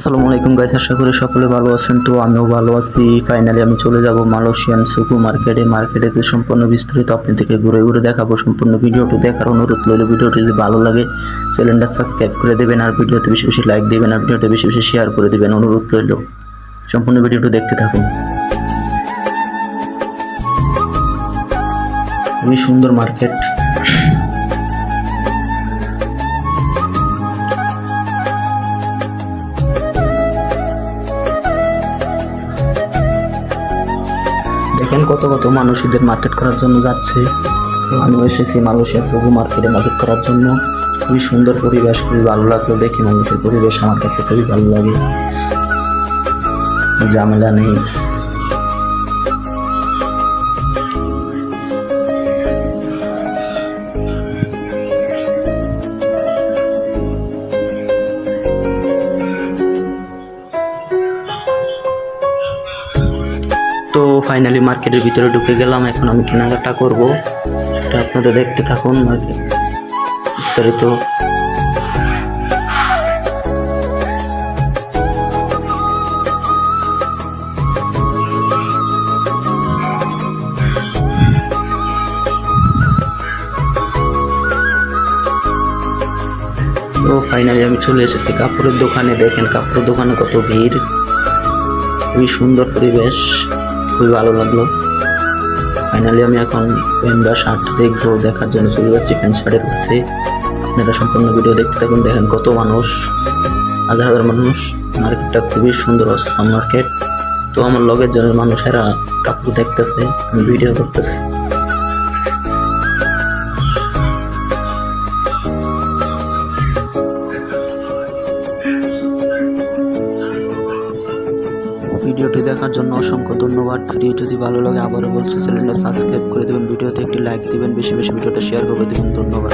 আসসালামু আলাইকুম গাইস, আশা করি সকলে ভালো আছেন। তো আমিও ভালো আছি। ফাইনালি আমি চলে যাব মালয়েশিয়ান সুকু মার্কেটে তো সম্পূর্ণ বিস্তারিত আপনাদেরকে ঘুরে ঘুরে দেখাবো। সম্পূর্ণ ভিডিওটি দেখার অনুরোধ রইল। ভিডিওটি যদি ভালো লাগে চ্যানেলটা সাবস্ক্রাইব করে দেবেন, আর ভিডিওতে বেশি বেশি লাইক দেবেন, আর ভিডিওটা বেশি বেশি শেয়ার করে দেবেন, অনুরোধ রইল। সম্পূর্ণ ভিডিওটি দেখতে থাকুন। খুবই সুন্দর মার্কেট। দেখেন কত কত মানুষ ঈদের মার্কেট করার জন্য যাচ্ছে। তো আমি এসেছি মালয়েশিয়া সুকু মার্কেটে মার্কেট করার জন্য। খুবই সুন্দর পরিবেশ, খুবই ভালো লাগলো দেখে। মানুষের পরিবেশ আমার কাছে খুবই ভালো লাগে, ঝামেলা নেই। তো ফাইনালি মার্কেটের ভিতরে ঢুকে গেলাম। এখন আমি কেনাকাটা করব, এটা আপনাদের দেখতে থাকুন মার্কেট বিস্তারিত। তো ফাইনালি আমি চলে এসেছি কাপড়ের দোকানে। দেখেন কাপড়ের দোকানে কত ভিড়, খুবই সুন্দর পরিবেশ, খুবই ভালো লাগলো। ফাইনালি আমি এখন প্যান্ট বা শার্ট দেখবো, দেখার জন্য চলে যাচ্ছি প্যান্ট শার্টের কাছে। আপনারা সম্পূর্ণ ভিডিও দেখতে থাকুন। দেখেন কত মানুষ, হাজার হাজার মানুষ। মার্কেটটা খুবই সুন্দর অসাম মার্কেট। তো আমার লগের জন্য মানুষেরা কাপড় দেখতেছে, আমি ভিডিও করতেছি। ভিডিওটি দেখার জন্য অসংখ্য ধন্যবাদ। ভিডিও যদি ভালো লাগে আবারও বলছি চ্যানেলটা সাবস্ক্রাইব করে দেবেন, ভিডিওতে একটি লাইক দিবেন, বেশি বেশি ভিডিওটা শেয়ার করে দেবেন। ধন্যবাদ।